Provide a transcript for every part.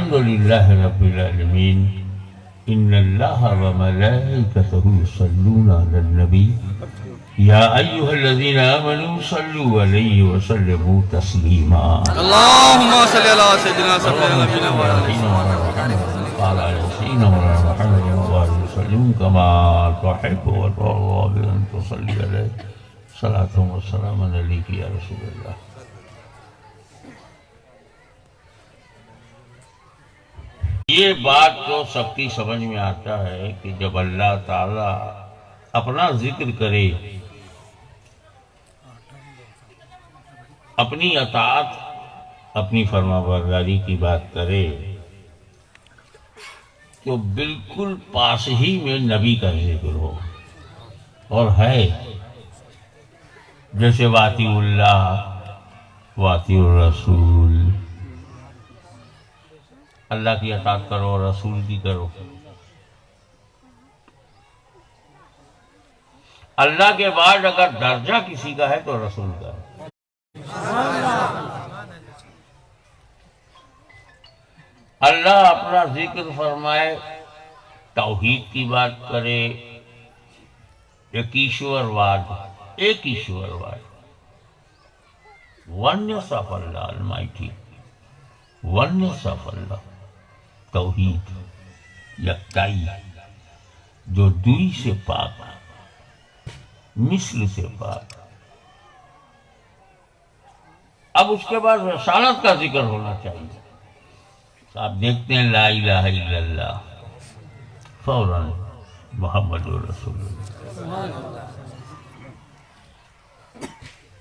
الحمدللہ رب العالمین ان اللہ وملائکتہ یصلون علی النبی یا ایہا الذین آمنوا صلوا علیہ وسلموا تسلیما اللہم صلی اللہ سیدنا سیدنا وعلى آل سيدنا محمد وعلى وسلم كما تحب وترضى بأن تصلي عليه صلاة وسلام عليك يا رسول الله. یہ بات تو سب کی سمجھ میں آتا ہے کہ جب اللہ تعالی اپنا ذکر کرے، اپنی اطاعت، اپنی فرمانبرداری کی بات کرے تو بالکل پاس ہی میں نبی کا ذکر ہو، اور ہے جیسے واطیع اللہ واطیع الرسول، اللہ کی اطاعت کرو اور رسول کی کرو. اللہ کے بعد اگر درجہ کسی کا ہے تو رسول کا ہے. اللہ اپنا ذکر فرمائے، توحید کی بات کرے، ایک ایشورواد، oneness of Allah Almighty, oneness of Allah, توحید، یکتائی، جو دوئی سے پاک، مثل سے پاک. اب اس کے بعد رسالت کا ذکر ہونا چاہیے. آپ دیکھتے ہیں لا الہ الا اللہ، فوراً محمد رسول اللہ.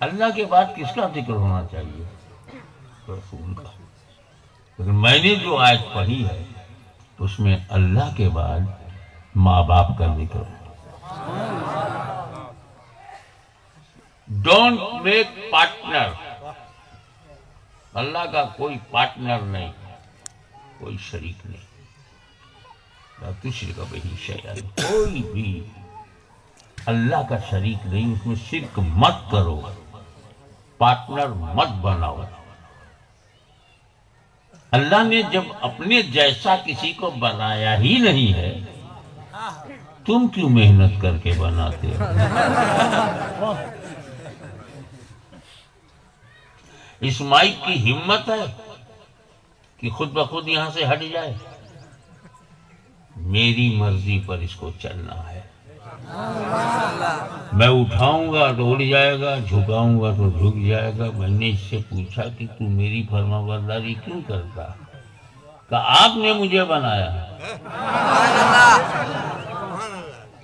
اللہ کے بعد کس کا ذکر ہونا چاہیے؟ رسول کا. لیکن میں نے جو آیت پڑھی ہے اس میں اللہ کے بعد ماں باپ کا ذکر ہے. ڈونٹ میک پارٹنر، اللہ کا کوئی پارٹنر نہیں، کوئی شریک نہیں. لا تشرک بہ شیئا، کوئی بھی اللہ کا شریک نہیں، اس میں شرک مت کرو، پارٹنر مت بناؤ. اللہ نے جب اپنے جیسا کسی کو بنایا ہی نہیں ہے، تم کیوں محنت کر کے بناتے ہو؟ اس مائک کی ہمت ہے کہ خود بخود یہاں سے ہٹ جائے؟ میری مرضی پر اس کو چلنا ہے. میں اٹھاؤں گا تو اڑ جائے گا، جھکاؤں گا تو جھک جائے گا. میں نے اس سے پوچھا کہ تو میری فرمانبرداری کیوں کرتا؟ کہا آپ نے مجھے بنایا.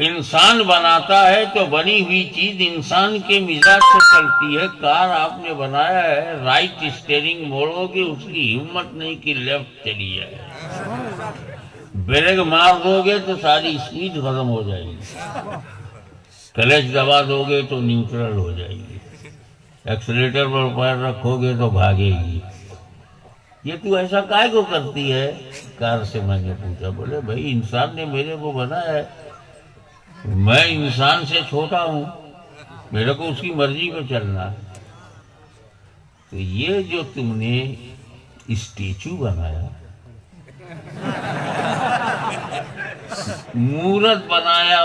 انسان بناتا ہے تو بنی ہوئی چیز انسان کے مزاج سے چلتی ہے. کار آپ نے بنایا ہے، رائٹ اسٹیئرنگ موڑو گے، اس کی ہمت نہیں کہ لیفٹ چلی جائے. بریک مار دو گے تو ساری اسپیڈ ختم ہو جائے گی، کلچ دبا دو گے تو نیوٹرل ہو جائے گی، ایکسیلیٹر پر پیر رکھو گے تو بھاگے گی. یہ تو ایسا کائے کو کرتی ہے؟ کار سے میں نے پوچھا. بولے بھائی انسان نے میرے کو بنایا ہے، میں انسان سے چھوٹا ہوں، میرے کو اس کی مرضی پہ چلنا. تو یہ جو تم نے اسٹیچو بنایا، مورت بنایا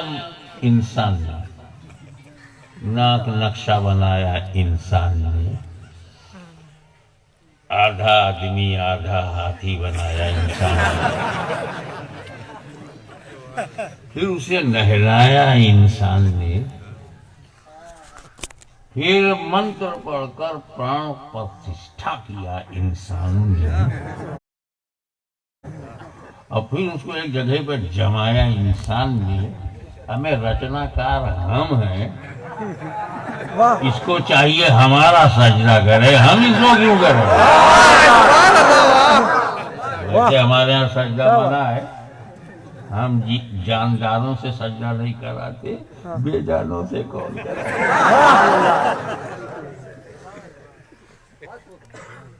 انسان نے، ناک نقشہ بنایا انسان نے، آدھا آدمی آدھا ہاتھی بنایا انسان نے، پھر اسے نہلایا انسان نے، پھر منتر پڑھ کر پران پرتشٹھا کیا انسانوں نے، اور پھر اس کو ایک جگہ پر جمایا انسان نے. ہمیں رچنا کار ہم ہیں، اس کو چاہیے ہمارا سجدہ کرے، ہم اس کو کیوں کریں؟ ویسے ہمارے یہاں سجدہ منع ہے، ہم جانداروں سے سجدہ نہیں کراتے، بے جانوں سے کون کراتے؟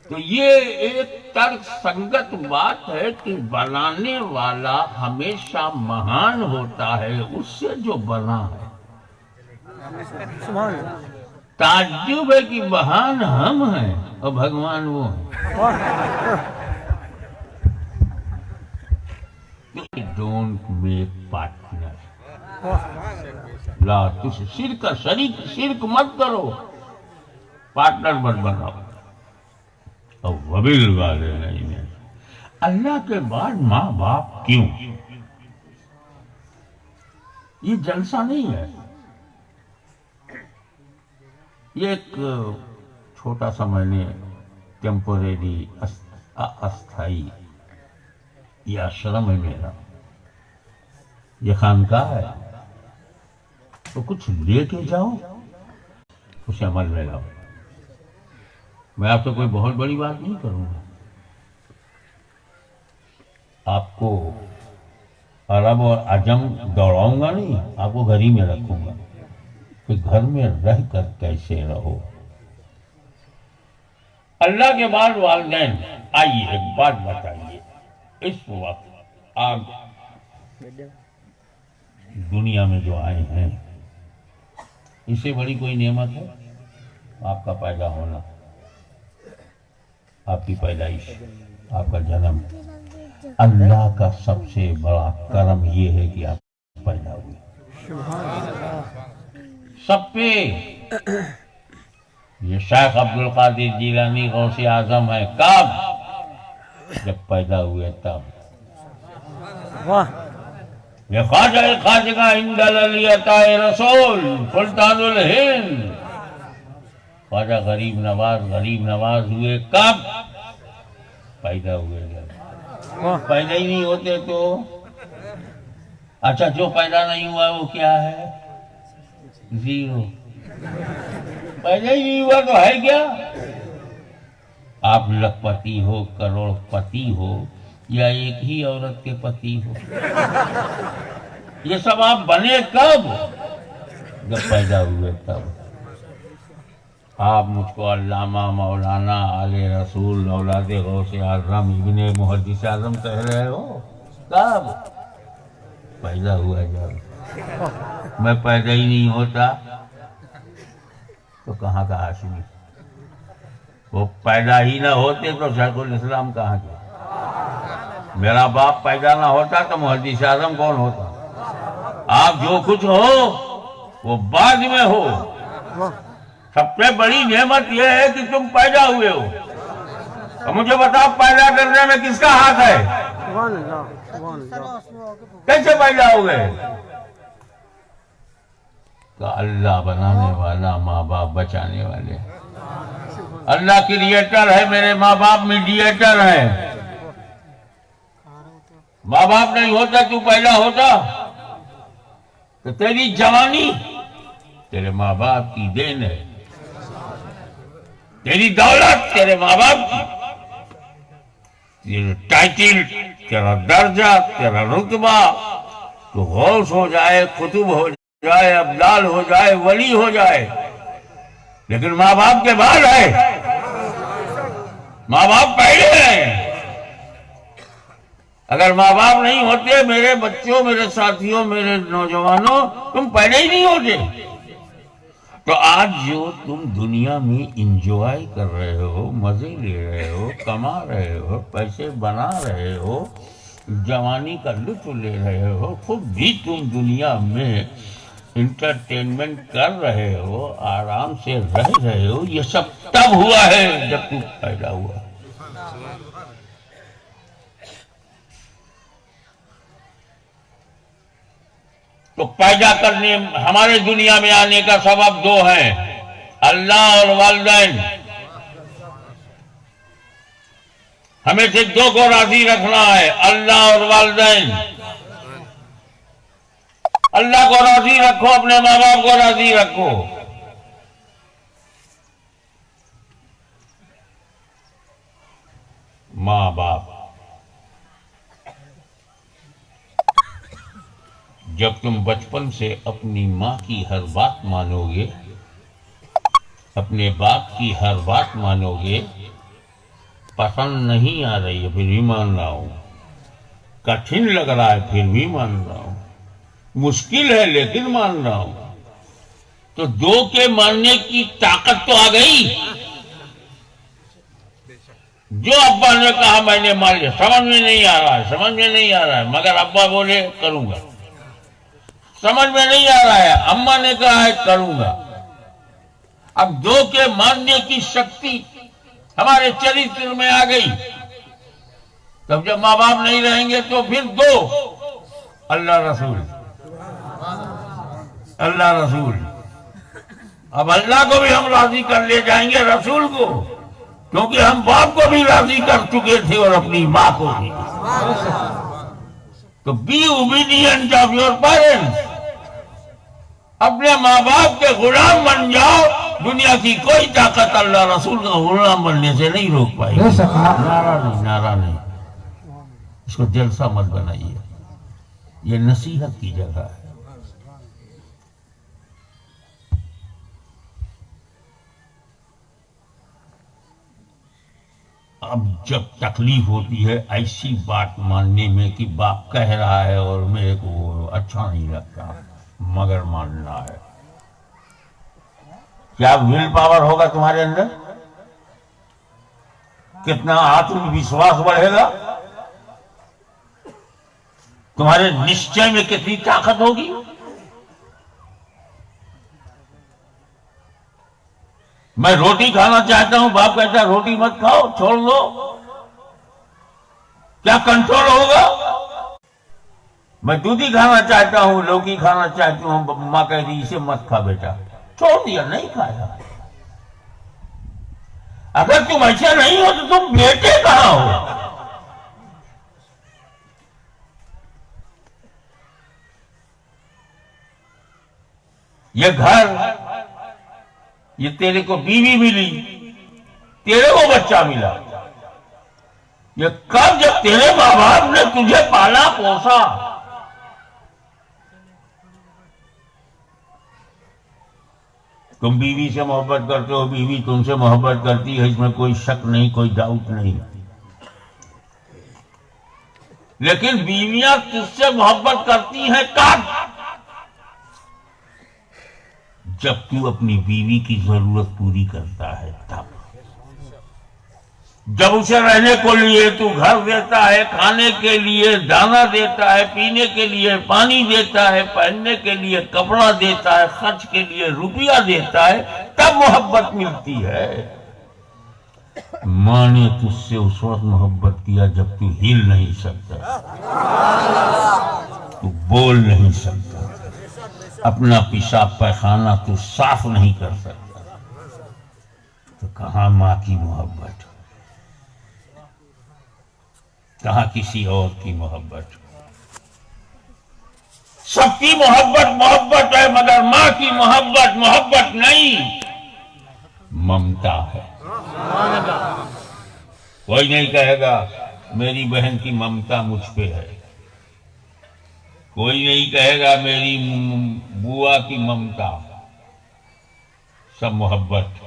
تو یہ ایک ترک سنگت بات ہے کہ بنانے والا ہمیشہ مہان ہوتا ہے اس سے جو بنا ہے. تعجب ہے کہ مہان ہم ہیں اور بھگوان وہ ہیں. ڈونٹ میک پارٹنر، لا شرک شرک مت کرو، پارٹنر مت بناؤ. اور وبالوالدین، اللہ کے بعد ماں باپ کیوں؟ یہ جلسہ نہیں ہے، یہ ایک چھوٹا سا میں نے ٹیمپوریری استھائی یہ آشرم ہے میرا، یہ خانقاہ ہے، تو کچھ لے کے جاؤ، اسے عمل میں لاؤ. میں آپ سے کوئی بہت بڑی بات نہیں کروں گا، آپ کو عرب اور عجم دوڑاؤں گا نہیں، آپ کو گھر ہی میں رکھوں گا کہ گھر میں رہ کر کیسے رہو. اللہ کے بعد والدین. آئیے ایک بات بتائیے، اس وقت آپ دنیا میں جو آئے ہیں، اس سے بڑی کوئی نعمت ہے؟ آپ کا پیدا ہونا، آپ کی پیدائش، آپ کا جنم. اللہ کا سب سے بڑا کرم یہ ہے کہ آپ پیدا ہوئے. سب پہ یہ شیخ عبدالقادر جیلانی غوث اعظم ہے، کب؟ جب پیدا ہوئے تب. یہ خواجہ ہند علی عطا رسول سلطان الہند، خواجہ غریب نواز ہوئے کب؟ پیدا ہوئے جب. پیدا ہی نہیں ہوتے تو اچھا، جو پیدا نہیں ہوا وہ کیا ہے؟ زیرو. پیدا ہی نہیں ہوا تو ہے کیا؟ آپ لکھپتی ہو، کروڑ پتی ہو، یا ایک ہی عورت کے پتی ہو، یہ سب آپ بنے کب؟ جب پیدا ہوئے تب. آپ مجھ کو علامہ مولانا آل رسول اولاد غوث اعظم ابن محدث اعظم کہہ رہے ہو، کب؟ پیدا ہوا جب. میں پیدا ہی نہیں ہوتا تو کہاں کا ہاشمی؟ وہ پیدا ہی نہ ہوتے تو شیخ الاسلام کہاں کے؟ میرا باپ پیدا نہ ہوتا تو محدث اعظم کون ہوتا؟ آپ جو کچھ ہو وہ بعد میں ہو. سب سے بڑی نعمت یہ ہے کہ تم پیدا ہوئے ہو. تو مجھے بتاؤ، پیدا کرنے میں کس کا ہاتھ ہے؟ کیسے پیدا ہو گئے؟ کہ اللہ بنانے والا، ماں باپ بچانے والے. اللہ کریٹر ہے، میرے ماں باپ میڈیٹر ہیں. ماں باپ نہیں ہوتا تو پیدا ہوتا؟ تو تیری جوانی تیرے ماں باپ کی دین ہے، تیری دولت تیرے ماں باپ کی، تیرا ٹائٹل، تیرا درجہ، تیرا رتبہ، تو غوث ہو جائے، قطب ہو جائے، ابدال ہو جائے، ولی ہو جائے، لیکن ماں باپ کے بعد ہے. ماں باپ پہلے ہیں. اگر ماں باپ نہیں ہوتے، میرے بچوں، میرے ساتھیوں، میرے نوجوانوں، تم پہلے ہی نہیں ہوتے. تو آج جو تم دنیا میں انجوائے کر رہے ہو، مزے لے رہے ہو، کما رہے ہو، پیسے بنا رہے ہو، جوانی کا لطف لے رہے ہو، خود بھی تم دنیا میں انٹرٹینمنٹ کر رہے ہو، آرام سے رہ رہے ہو، یہ سب تب ہوا ہے جب تم پیدا ہوا. تو پیدا کرنے، ہمارے دنیا میں آنے کا سبب دو ہیں، اللہ اور والدین. ہمیں سے دو کو راضی رکھنا ہے، اللہ اور والدین. اللہ کو راضی رکھو، اپنے ماں باپ کو راضی رکھو. ماں باپ، جب تم بچپن سے اپنی ماں کی ہر بات مانو گے، اپنے باپ کی ہر بات مانو گے، پسند نہیں آ رہی ہے پھر بھی مان رہا ہوں، کٹھن لگ رہا ہے پھر بھی مان رہا ہوں، مشکل ہے لیکن مان رہا ہوں، تو دو کے ماننے کی طاقت تو آ گئی. جو ابا نے کہا میں نے مان لیا. سمجھ میں نہیں آ رہا ہے مگر ابا بولے کروں گا. سمجھ میں نہیں آ رہا ہے اماں نے کہا ہے کروں گا. اب دو کے ماننے کی شکتی ہمارے چرتر میں آ گئی. تب جب ماں باپ نہیں رہیں گے تو پھر دو اللہ رسول. اب اللہ کو بھی ہم راضی کر لے جائیں گے رسول کو, کیونکہ ہم باپ کو بھی راضی کر چکے تھے اور اپنی ماں کو بھی. تو be obedient of your parents. اپنے ماں باپ کے غلام بن جاؤ. دنیا کی کوئی طاقت اللہ رسول کا غلام بننے سے نہیں روک پائے گی. نعرہ نہیں. اس کو جلسہ مت بنائیے, یہ نصیحت کی جگہ ہے. اب جب تکلیف ہوتی ہے ایسی بات ماننے میں کہ باپ کہہ رہا ہے اور میرے کو اچھا نہیں لگتا مگر ماننا ہے, کیا ول پاور ہوگا تمہارے اندر؟ کتنا آتم وشواس بڑھے گا؟ تمہارے نشچے میں کتنی طاقت ہوگی؟ میں روٹی کھانا چاہتا ہوں, باپ کہتا ہے روٹی مت کھاؤ, چھوڑ دو. کیا کنٹرول ہوگا؟ میں دودھ کھانا چاہتا ہوں, لوکی کھانا چاہتی ہوں, ماں کہہ دی اسے مت کھا بیٹا, چھوڑ دیا, نہیں کھایا. اگر تم ایسا نہیں ہو تو تم بیٹے کہاں ہو؟ یہ گھر, یہ تیرے کو بیوی ملی, تیرے کو بچہ ملا, یہ کب جب تیرے ماں باپ نے تجھے پالا پوسا. تم بیوی سے محبت کرتے ہو, بیوی تم سے محبت کرتی ہے, اس میں کوئی شک نہیں, کوئی ڈاؤٹ نہیں. لیکن بیویاں کس سے محبت کرتی ہیں کب؟ جب تو اپنی بیوی کی ضرورت پوری کرتا ہے تب. جب اسے رہنے کو لیے تو گھر دیتا ہے, کھانے کے لیے دانا دیتا ہے, پینے کے لیے پانی دیتا ہے, پہننے کے لیے کپڑا دیتا ہے, خرچ کے لیے روپیہ دیتا ہے, تب محبت ملتی ہے. ماں نے تجھ سے اس وقت محبت کیا جب تو ہل نہیں سکتا, تو بول نہیں سکتا, اپنا پیشاب پیخانہ تو صاف نہیں کر سکتا. تو کہاں ماں کی محبت, کہاں کسی اور کی محبت؟ سب کی محبت محبت ہے, مگر ماں کی محبت محبت نہیں, ممتا ہے. کوئی نہیں کہے گا میری بہن کی ممتا مجھ پہ ہے, کوئی نہیں کہے گا میری بوا کی ممتا. سب محبت,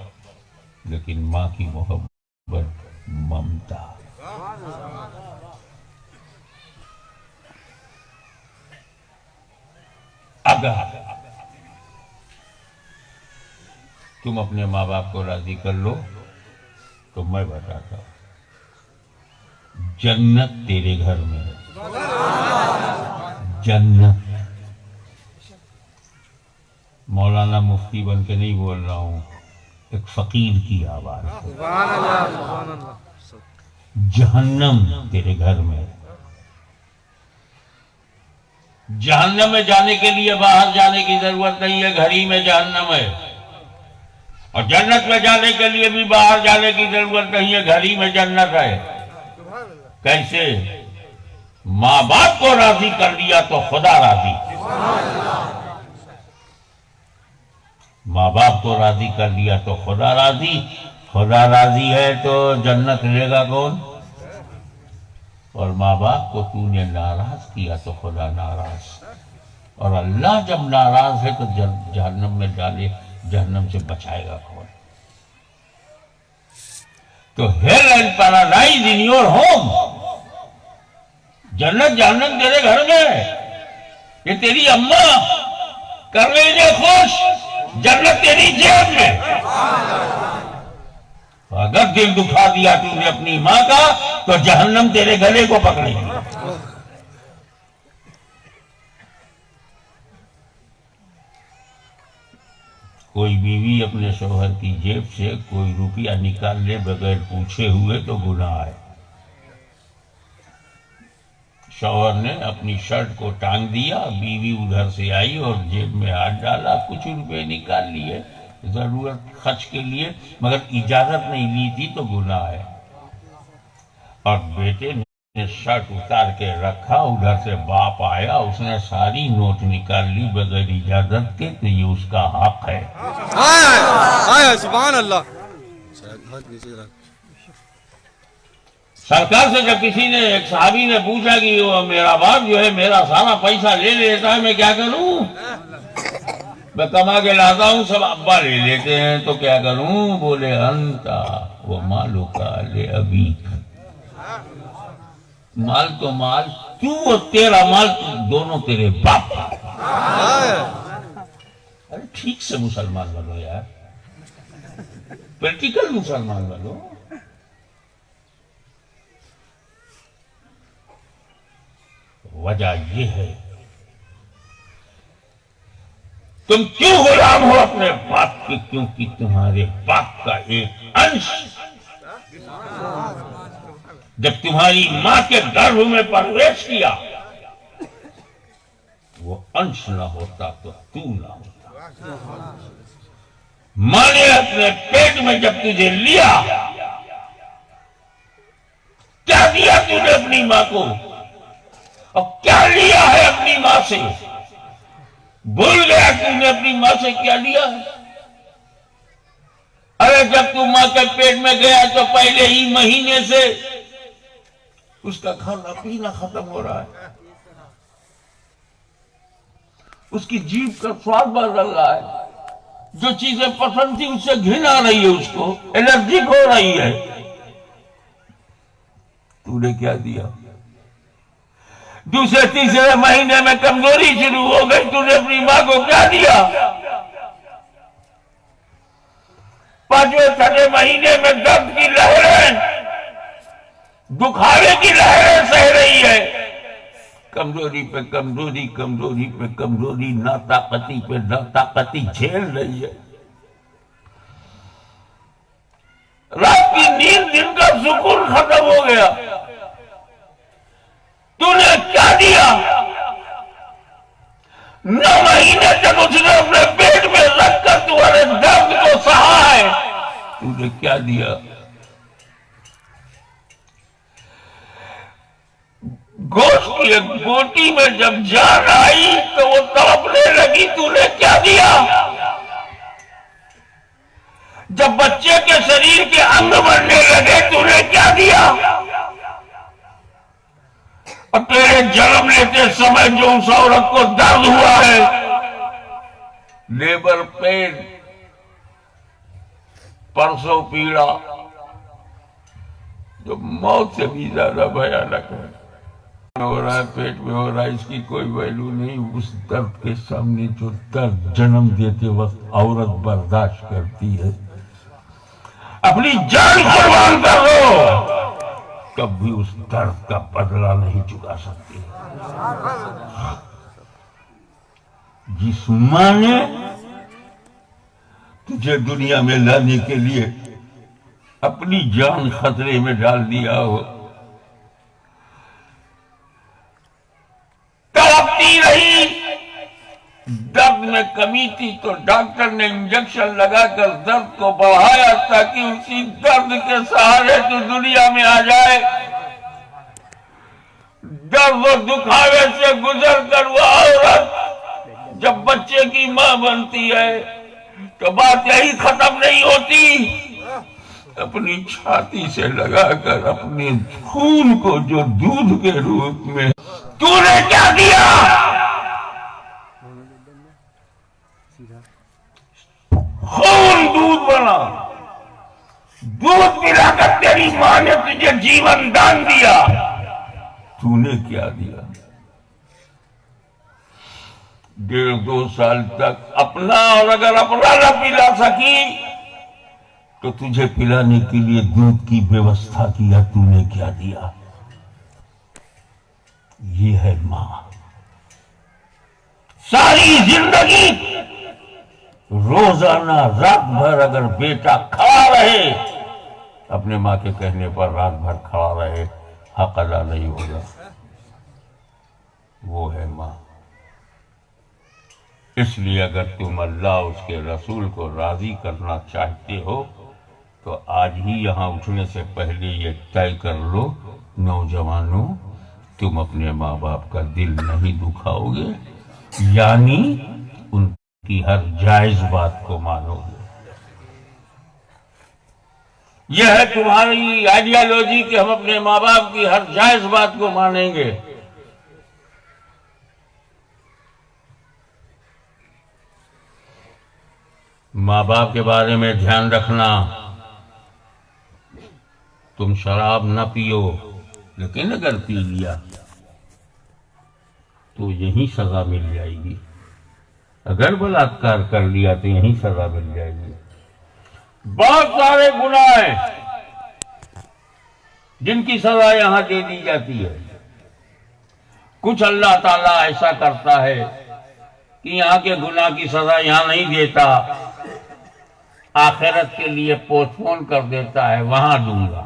لیکن ماں کی محبت ممتا. اگر تم اپنے ماں باپ کو راضی کر لو تو میں بتاتا ہوں جنت تیرے گھر میں ہے. جنت. مولانا مفتی بن کے نہیں بول رہا ہوں, ایک فقیر کی آواز. جہنم تیرے گھر میں ہے. جہنم میں جانے کے لیے باہر جانے کی ضرورت نہیں ہے, گھر ہی میں جہنم ہے. اور جنت میں جانے کے لیے بھی باہر جانے کی ضرورت نہیں ہے, گھر ہی میں جنت ہے. کیسے؟ ماں باپ کو راضی کر دیا تو خدا راضی. ماں باپ کو راضی کر دیا تو خدا راضی. خدا راضی ہے تو جنت لے گا کون؟ اور ماں باپ کو تو نے ناراض کیا تو خدا ناراض. اور اللہ جب ناراض ہے تو جہنم میں ڈالے, جہنم سے بچائے گا کون؟ تو hell and paradise in your home. جنت جہنم تیرے گھر میں ہے. یہ تیری اماں کر لیجیے خوش, جنت تیری جیب میں. اگر دل دکھا دیا تم نے اپنی ماں کا تو جہنم تیرے گلے کو پکڑے گی. کوئی بیوی اپنے شوہر کی جیب سے کوئی روپیہ نکال لے بغیر پوچھے ہوئے تو گناہ ہے. شوہر نے اپنی شرٹ کو ٹانگ دیا، بیوی ادھر سے آئی اور جیب میں ہاتھ ڈالا، کچھ روپے نکال لیے ضرورت خرچ کے لیے، مگر اجازت نہیں لی تھی تو گناہ ہے. اور بیٹے نے شرٹ اتار کے رکھا، ادھر سے باپ آیا، اس نے ساری نوٹ نکال لی بغیر اجازت کے، تو یہ اس کا حق ہے. آیا سبحان اللہ. سرکار سے جب کسی نے، ایک صحابی نے پوچھا کہ وہ میرا باپ جو ہے میرا سارا پیسہ لے لیتا ہے، میں کیا کروں؟ میں کما کے لاتا ہوں، سب ابا لے لیتے ہیں، تو کیا کروں؟ بولے انتا وہ مالو کا لے ابھی. مال تو مال، تو اور تیرا مال دونوں تیرے باپ کا. ارے ٹھیک سے مسلمان بنو یار، پریکٹیکل مسلمان بنو. وجہ یہ ہے تم کیوں غلام ہو اپنے باپ کے؟ کیونکہ تمہارے باپ کا ایک انش جب تمہاری ماں کے گربھ میں پرورش کیا، وہ انش نہ ہوتا تو تو نہ ہوتا. ماں نے اپنے پیٹ میں جب تجھے لیا، کیا دیا تو نے اپنی ماں کو، اور کیا لیا ہے اپنی ماں سے؟ بھول گیا تو نے اپنی ماں سے کیا لیا ہے؟ ارے جب تو ماں کے پیٹ میں گیا تو پہلے ہی مہینے سے اس کا کھانا پینا ختم ہو رہا ہے، اس کی جیبھ کا سواد بدل رہا ہے، جو چیزیں پسند تھی اس سے گھن آ رہی ہے، اس کو الرجک ہو رہی ہے. تو نے کیا دیا؟ دوسرے تیسرے مہینے میں کمزوری شروع ہو گئی، تو نے اپنی ماں کو کیا دیا؟ پانچویں چھٹے مہینے میں درد کی لہریں، دکھاوے کی لہریں سہ رہی ہے، کمزوری پہ کمزوری، کمزوری پہ کمزوری، ناطاقتی پہ ناطاقتی جھیل رہی ہے. رات کی نیند، دن کا سکون ختم ہو گیا. تو نے کیا دیا؟ 9 مہینے تک اس نے اپنے پیٹ میں رکھ کر تمہارے درد کو سہا ہے. تو نے کیا دیا؟ گوشت کی ایک بوٹی میں جب جان آئی تو وہ تڑپنے لگی، تو نے کیا دیا؟ جب بچے کے شریر کے انگ بڑھنے لگے، تو نے کیا دیا؟ اور تیرے جنم لیتے سمے جو اس عورت کو درد ہوا ہے، لیبر پین، پرسوں پیڑا، جو موت سے بھی زیادہ بھیانک ہے، ہو رہا ہے، پیٹ میں ہو رہا ہے، اس کی کوئی ویلو نہیں. اس درد کے سامنے جو درد جنم دیتے وقت عورت برداشت کرتی ہے، اپنی جان قربان کر دو، کب بھی اس درد کا بدلہ نہیں چکا سکتی. جس ماں نے تجھے دنیا میں لانے کے لیے اپنی جان خطرے میں ڈال دیا ہو، تڑپتی رہی، درد میں کمی تھی تو ڈاکٹر نے انجیکشن لگا کر درد کو بڑھایا تاکہ اسی درد کے سہارے تو دنیا میں آ جائے. درد و دکھاوے سے گزر کر وہ عورت جب بچے کی ماں بنتی ہے تو بات یہی ختم نہیں ہوتی. اپنی چھاتی سے لگا کر اپنے خون کو جو دودھ کے روپ میں تو نے کیا دیا؟ خون دودھ بنا، دودھ پلا کر تیری ماں نے تجھے جیون دان دیا. تو نے کیا دیا؟ 1.5-2 سال تک اپنا، اور اگر اپنا نہ پلا سکی تو تجھے پلانے کے لیے دودھ کی ویوستھا کیا، تو نے کیا دیا؟ یہ ہے ماں۔ ساری زندگی روزانہ رات بھر اگر بیٹا کھڑا رہے، اپنے ماں کے کہنے پر رات بھر کھڑا رہے، حق ادا نہیں ہوگا۔ وہ ہے ماں۔ اس لیے اگر تم اللہ اس کے رسول کو راضی کرنا چاہتے ہو تو آج ہی یہاں اٹھنے سے پہلے یہ طے کر لو، نوجوانوں، تم اپنے ماں باپ کا دل نہیں دکھاؤ گے، یعنی ان کی ہر جائز بات کو مانو گے۔ یہ ہے تمہاری آئیڈیالوجی کہ ہم اپنے ماں باپ کی ہر جائز بات کو مانیں گے۔ ماں باپ کے بارے میں دھیان رکھنا، تم شراب نہ پیو، لیکن اگر پی لیا تو یہیں سزا مل جائے گی۔ اگر بلاತ್ಕಾರ کر لیا تو یہیں سزا مل جائے گی۔ بہت سارے گناہ ہیں جن کی سزا یہاں دے دی جاتی ہے۔ کچھ اللہ تعالیٰ ایسا کرتا ہے کہ یہاں کے گناہ کی سزا یہاں نہیں دیتا، آخرت کے لیے پوسٹ پون کر دیتا ہے، وہاں دوں گا۔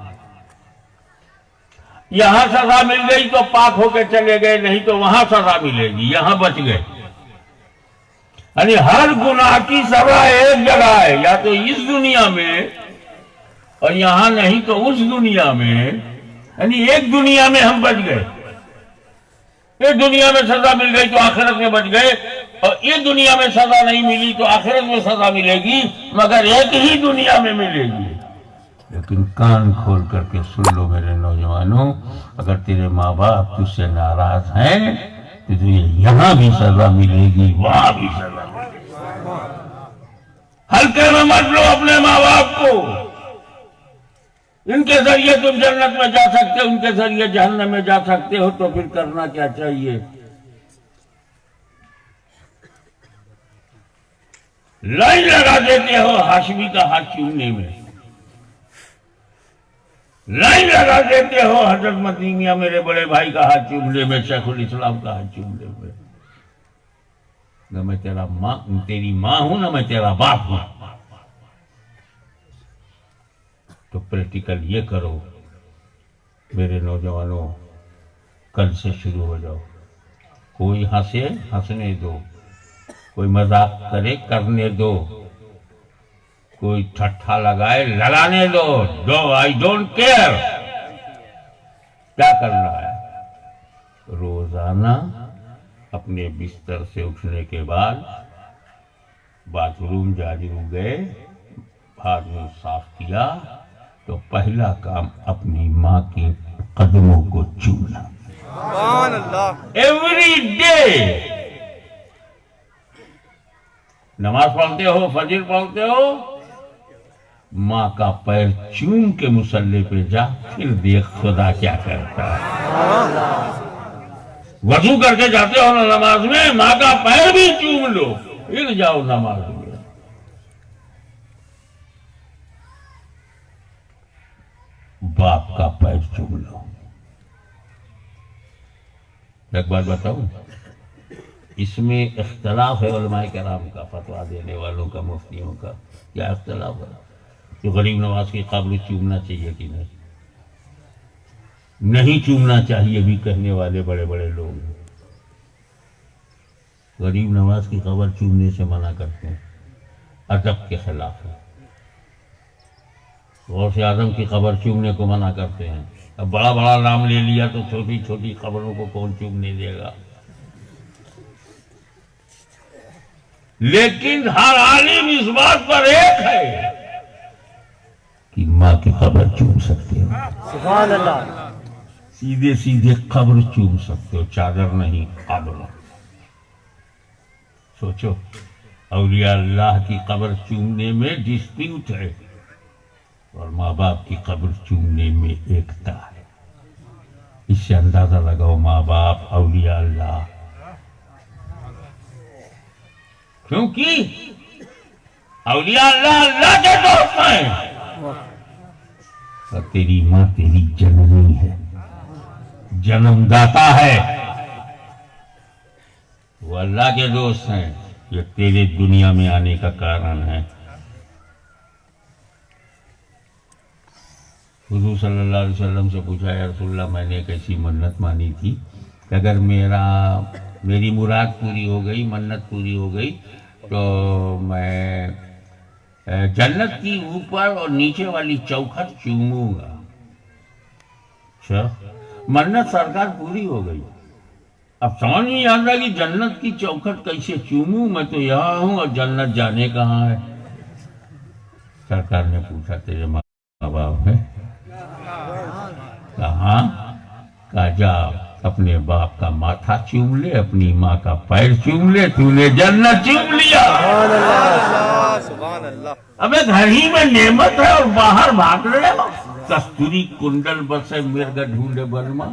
یہاں سزا مل گئی تو پاک ہو کے چلے گئے، نہیں تو وہاں سزا ملے گی، یہاں بچ گئے۔ یعنی ہر گناہ کی سزا ایک جگہ ہے، یا تو اس دنیا میں اور یہاں نہیں تو اس دنیا میں، یعنی ایک دنیا میں ہم بچ گئے۔ ایک دنیا میں سزا مل گئی تو آخرت میں بچ گئے، اور ایک دنیا میں سزا نہیں ملی تو آخرت میں سزا ملے گی، مگر ایک ہی دنیا میں ملے گی۔ لیکن کان کھول کر کے سن لو میرے نوجوانوں، اگر تیرے ماں باپ تجھ سے ناراض ہیں تو تجھے یہاں بھی سزا ملے گی، وہاں بھی سزا ملے گی۔ ہلکے میں مت لو اپنے ماں باپ کو۔ ان کے ذریعے تم جنت میں جا سکتے ہو، ان کے ذریعے جہنم میں جا سکتے ہو، تو پھر کرنا کیا چاہیے؟ لائن لگا دیتے ہو ہاشمی کا ہاتھ چومنے میں، لائن لگا دیتے ہو حضرت مدینہ میرے بڑے بھائی کا ہاتھ چومنے میں، شیخ الاسلام کا ہاتھ چومنے میں۔ نہ میں تیری ماں ہوں، نہ میں تیرا باپ ہوں۔ تو پریکٹیکل یہ کرو میرے نوجوانوں، کل سے شروع ہو جاؤ۔ کوئی ہنسے ہنسنے دو، کوئی مذاق کرے کرنے دو، کوئی ٹھٹھا لگائے لگانے دو، آئی ڈونٹ کیئر۔ کیا کرنا ہے؟ روزانہ اپنے بستر سے اٹھنے کے بعد باتھ روم گئے، ہاتھ منہ صاف کیا تو پہلا کام اپنی ماں کے قدموں کو چومنا۔ سبحان اللہ۔ ایوری ڈے نماز پڑھتے ہو، فجر پڑھتے ہو، ماں کا پیر چوم کے مصلی پہ جا، پھر دیکھ خدا کیا کرتا ہے۔ وضو کر کے جاتے ہو نا نماز میں، ماں کا پیر بھی چوم لو، پھر جاؤ نماز میں۔ باپ کا پیر چوم لو۔ ایک بات بتاؤں، اس میں اختلاف ہے علماء کرام کا، فتویٰ دینے والوں کا، مفتیوں کا۔ کیا اختلاف ہے کہ غریب نواز کی قبر چومنا چاہیے کہ نہیں؟ نہیں چومنا چاہیے بھی کہنے والے بڑے بڑے لوگ ہیں۔ غریب نواز کی قبر چومنے سے منع کرتے ہیں، ادب کے خلاف ہے۔ غوث اعظم کی قبر چومنے کو منع کرتے ہیں۔ اب بڑا بڑا نام لے لیا تو چھوٹی چھوٹی قبروں کو کون چومنے دے گا؟ لیکن ہر عالم اس بات پر ایک ہے کہ ماں کی قبر چوم سکتے ہو، سبحان اللہ۔ سیدھے سیدھے قبر چوم سکتے ہو، چادر نہیں، قبر۔ سوچو، اولیاء اللہ کی قبر چومنے میں ڈسپیوٹ ہے، اور ماں باپ کی قبر چومنے میں ایکتا ہے۔ اس سے اندازہ لگاؤ ماں باپ، اولیاء اللہ، کیونکہ اولیاء اللہ اللہ کے دوست ہیں، اور تیری ماں تیری جننی ہے، جنم داتا ہے، وہ اللہ کے دوست ہیں، یہ تیرے دنیا میں آنے کا کارن ہے۔ حضور صلی اللہ علیہ وسلم سے پوچھا، یا رسول اللہ میں نے ایک ایسی منت مانی تھی کہ اگر میری مراد پوری ہو گئی، منت پوری ہو گئی تو میں جنت کی اوپر اور نیچے والی چوکھٹ چوموں گا۔ اچھا، منت سرکار پوری ہو گئی، اب سمجھ نہیں آتا کہ جنت کی چوکھٹ کیسے چوموں، میں تو یہاں ہوں اور جنت جانے کہاں ہے؟ سرکار نے پوچھا تیرے ماں باپ ہے؟ کہاں؟ کہا جا اپنے باپ کا ماتھا چوم لے، اپنی ماں کا پیر چوم لے، تو نے جنت چوم لیا۔ سبحان اللہ۔ ابے گھر ہی میں نعمت ہے اور باہر بھاگ رہے ہو۔ کستوری کنڈل بسے مرگ ڈھونڈے برما،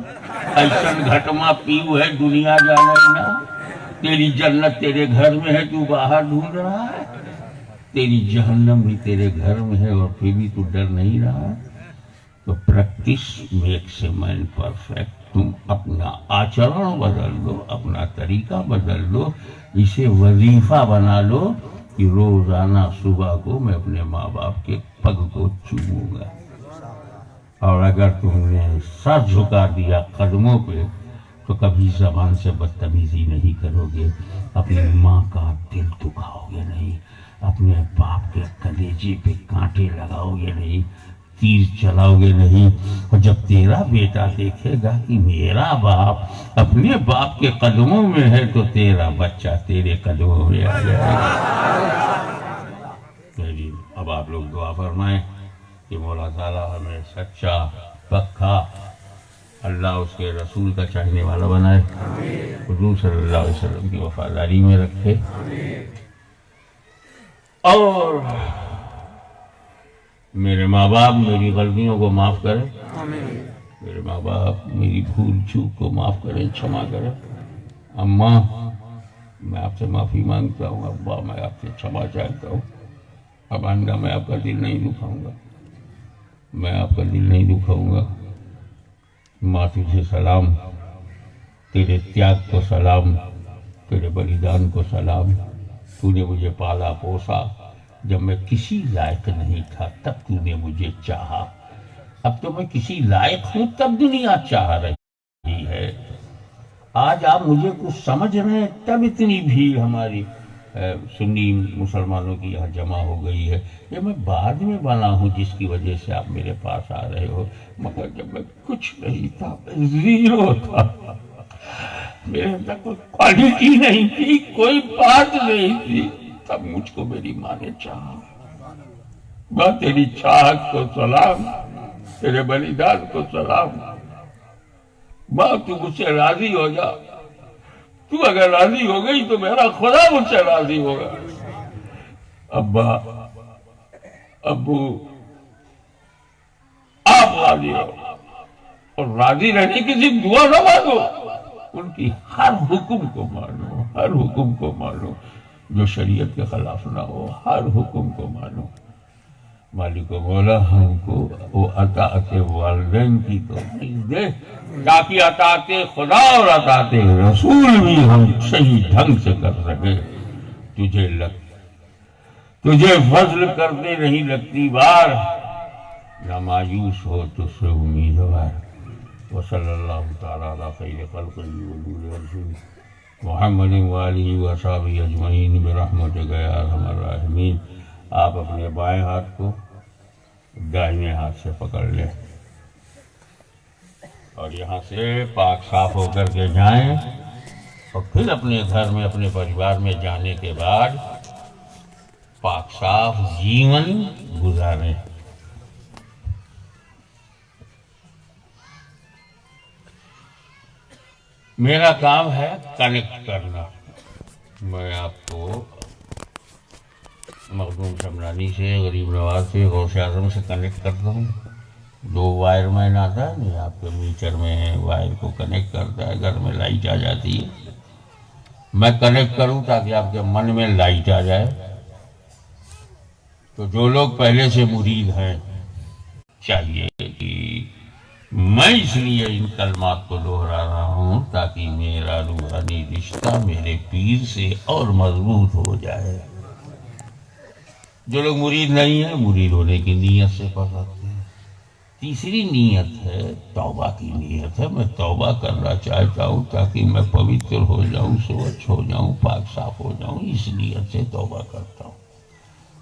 ایسن گھٹما پیو ہے دنیا جانا نہ۔ تیری جنت تیرے گھر میں ہے، تو باہر ڈھونڈ رہا ہے، تیری جہنم بھی تیرے گھر میں ہے اور پھر بھی تو ڈر نہیں رہا۔ تو practice makes a man perfect. تم اپنا آچرن بدل دو، اپنا طریقہ بدل دو، اسے وظیفہ بنا لو کہ روزانہ صبح کو میں اپنے ماں باپ کے پگ کو چوموں گا۔ اور اگر تم نے سر جھکا دیا قدموں پہ تو کبھی زبان سے بدتمیزی نہیں کرو گے، اپنی ماں کا دل دکھاؤ گے نہیں، اپنے باپ کے کلیجے پہ کانٹے لگاؤ گے نہیں، تیر چلاؤ گے نہیں۔ اور جب تیرا بیٹا دیکھے گا کہ میرا باپ اپنے باپ کے قدموں میں ہے تو تیرا بچہ تیرے قدموں میں آ جائے گا۔ اب آپ لوگ دعا فرمائیں کہ مولا تعالیٰ ہمیں سچا، پکا، اللہ اس کے رسول کا چاہنے والا بنائے، حضور صلی اللہ علیہ وسلم کی وفاداری میں رکھے، اور میرے ماں باپ میری غلطیوں کو معاف کرے، میرے ماں باپ میری بھول چوک کو معاف کرے، چھما کرے۔ اماں میں آپ سے معافی مانگتا ہوں، ابا میں آپ سے چھما چاہتا ہوں، اب آئندہ میں آپ کا دل نہیں دکھاؤں گا، میں آپ کا دل نہیں دکھاؤں گا۔ ماں تجھے سلام، تیرے تیاگ کو سلام، تیرے بلیدان کو سلام۔ تو نے مجھے پالا پوسا، جب میں کسی لائق نہیں تھا تب تو نے مجھے چاہا، اب تو میں کسی لائق ہوں تب دنیا چاہ رہی ہے۔ آج آپ مجھے کچھ سمجھ رہے ہیں تب اتنی بھیڑ ہماری سنی مسلمانوں کی یہاں جمع ہو گئی ہے۔ یہ میں بعد میں بنا ہوں جس کی وجہ سے آپ میرے پاس آ رہے ہو، مگر جب میں کچھ نہیں تھا، میں زیرو تھا، میرے اندر کوئی کوالٹی نہیں تھی، کوئی بات نہیں تھی، تب مجھ کو میری ماں نے چاہا۔ ماں تیری چاہت کو سلام، تیرے بلیدان کو سلام۔ ماں تو مجھ سے راضی ہو جا، تو اگر راضی ہو گئی تو میرا خدا مجھ سے راضی ہوگا۔ ابا، ابو، آپ راضی ہو، اور راضی رہنے کی صرف دعا نہ مانگو، ان کی ہر حکم کو مانو، ہر حکم کو مانو، جو شریعت کے خلاف نہ ہو، ہر حکم کو مانو۔ مالک و مولا ہم کو وہ اطاعت والدین کی توفیق دے تاکہ اطاعت خدا اور اطاعت رسول بھی ہم صحیح ڈھنگ سے کر سکے۔ تجھے فضل کرتے نہیں لگتی بار، نہ مایوس ہو تو سے امیدوار۔ وصلی اللہ تعالیٰ علی خیر خلقہ ونور رسول محمد وآلہ وصحبہ اجمعین برحمتک یا ارحم الراحمین۔ آپ اپنے بائیں ہاتھ کو دائیں ہاتھ سے پکڑ لیں اور یہاں سے پاک صاف ہو کر کے جائیں، اور پھر اپنے گھر میں اپنے پریوار میں جانے کے بعد پاک صاف جیون گزاریں۔ میرا کام ہے کنیکٹ کرنا۔ میں آپ کو مخدوم شمرانی سے، غریب نواز سے، غوث اعظم سے کنیکٹ کرتا ہوں۔ 2 وائر مین آتا ہے نہیں، آپ کے میٹر میں وائر کو کنیکٹ کرتا ہے، گھر میں لائٹ آ جاتی ہے۔ میں کنیکٹ کروں تاکہ آپ کے من میں لائٹ آ جائے۔ تو جو لوگ پہلے سے مرید ہیں چاہیے کہ میں اس لیے ان کلمات کو دہرا رہا ہوں تاکہ میرا روحانی رشتہ میرے پیر سے اور مضبوط ہو جائے. جو لوگ مرید نہیں ہیں مرید ہونے کی نیت سے پڑھتے ہیں. تیسری نیت ہے توبہ کی نیت ہے. میں توبہ کرنا چاہتا ہوں تاکہ میں پوتر ہو جاؤں, سوچھ ہو جاؤں, پاک صاف ہو جاؤں. اس نیت سے توبہ کرتا ہوں.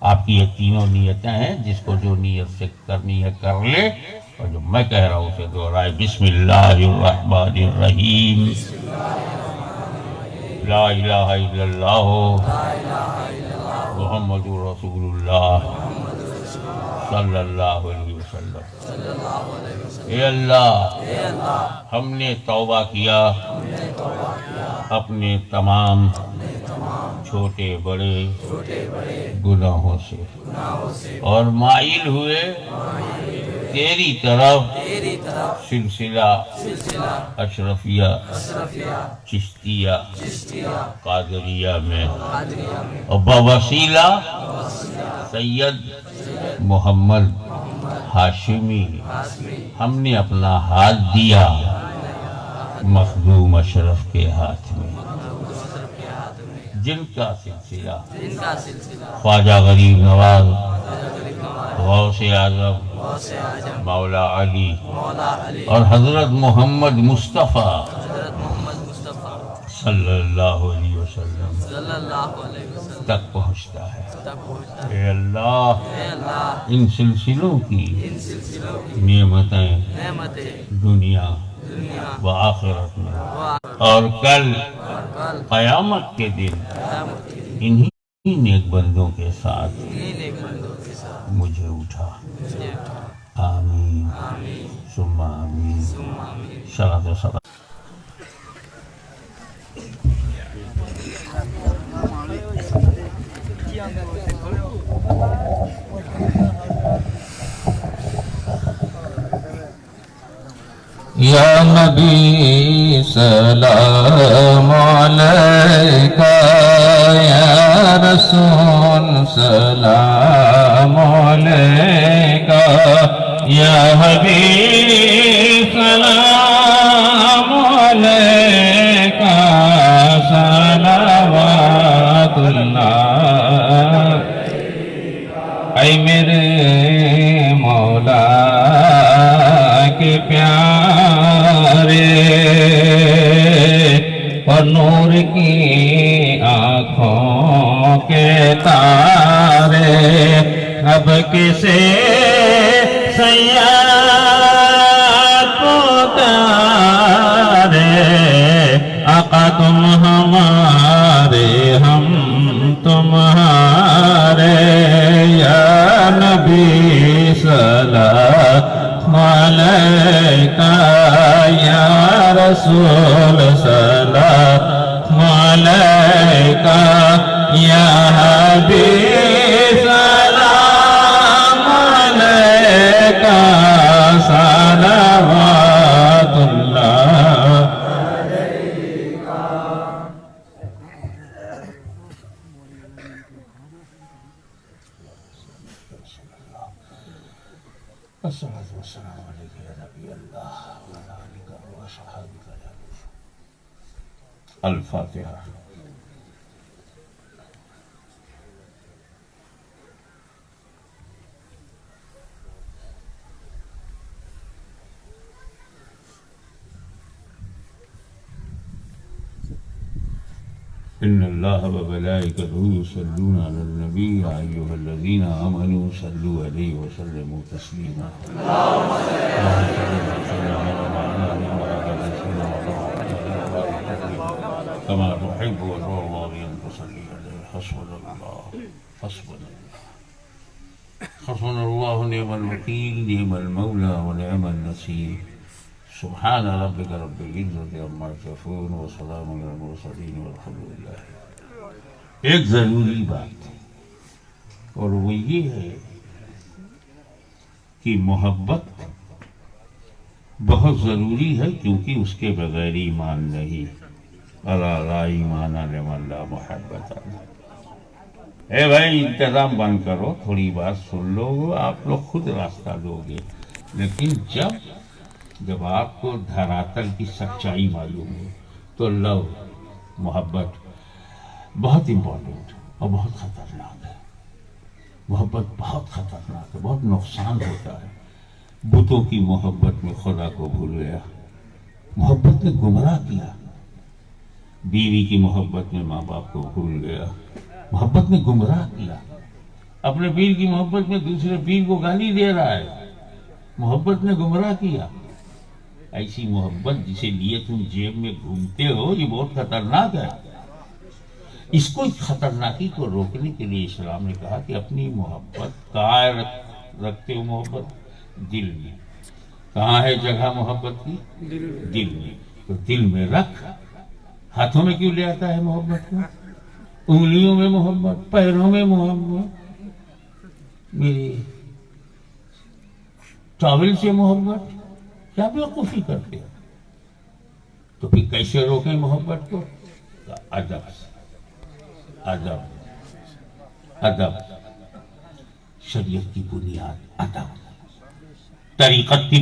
آپ کی یہ تینوں نیتیں ہیں, جس کو جو نیت سے کرنی ہے کر لے, اور جو میں کہہ رہا ہوں اسے دہرائے. بسم اللہ الرحمن الرحیم. لا الہ الا اللہ محمد رسول اللہ صلی اللہ علیہ وسلم. اے اللہ, ہم نے توبہ کیا اپنے تمام چھوٹے بڑے گناہوں سے, اور مائل ہوئے تیری طرف سلسلہ اشرفیہ چشتیہ قادریہ میں, اور بوسیلہ سید محمد ہاشمی ہم نے اپنا ہاتھ دیا مخدوم اشرف کے ہاتھ میں, جن کا سلسلہ خواجہ غریب نواز, غوث اعظم مولا علی اور حضرت محمد مصطفیٰ صلی اللہ علیہ وسلم تک پہنچتا ہے. اے اللہ, ان سلسلوں کی نعمتیں دنیا و آخرت میں اور کل قیامت کے دن انہی نیک بندوں کے ساتھ مجھے اٹھا. آمین ثم آمین. صلاۃ و سلام. یا نبی سلام علیکہ, یا رسول سلام علیکہ, یا حبیب سلام علیکہ, صلوات اللہ. اے میرے مولا کے پیارے اور نور کی آنکھوں کے تارے, اب کسے سیاد پکارے, آقا تم ہمارے ہم تمہارے. یا نبی سلام علیکہ, یا رسول سلام علیکہ, یا حبیب سلام علیکہ, صلوات اللہ. الصلاة والسلام عليك يا نبي الله وعلى آلك وأصحابك يا نور. الفاتحة. إن الله وملائكته يصلون على النبي يا أيها الذين آمنوا صلوا عليه وسلموا تسليما. كما تحب وترضى أن تصلي عليه. حسبنا الله حسبنا الله حسبنا الله نعم الوكيل نعم المولى ونعم النصير. سبحان ربك رب العزة عما يصفون وسلام على المرسلين والحمد لله. ایک ضروری بات ہے اور وہ یہ ہے کہ محبت بہت ضروری ہے, کیونکہ اس کے بغیر ایمان نہیں. الا لا ایمان لمن لا محبت. اے بھائی انتظام بند کرو, تھوڑی بات سن لو, آپ لوگ خود راستہ دو گے. لیکن جب آپ کو دھراتل کی سچائی معلوم ہو تو لو، محبت بہت امپورٹنٹ اور بہت خطرناک ہے. محبت بہت خطرناک ہے، بہت نقصان ہوتا ہے. بتوں کی محبت میں خدا کو بھول گیا، محبت نے گمراہ کیا. بیوی کی محبت میں ماں باپ کو بھول گیا، محبت نے گمراہ کیا. اپنے پیر کی محبت میں دوسرے پیر کو گالی دے رہا ہے، محبت نے گمراہ کیا. ایسی محبت جسے لیے تم جیب میں گھومتے ہو، یہ بہت خطرناک ہے. اس کو خطرناکی کو روکنے کے لیے اسلام نے کہا کہ اپنی محبت کہاں رکھتے ہو؟ محبت دل میں. کہاں ہے جگہ محبت کی؟ دل میں. تو دل میں رکھ. ہاتھوں میں کیوں لے آتا ہے محبت کو؟ انگلیوں میں محبت، پیروں میں محبت، میری ٹاول سے محبت. کیا بیوقوفی کرتے ہو؟ تو پھر کیسے روکیں محبت کو؟ ادب سے. ادب شریعت کی بنیاد ادب، طریقت کی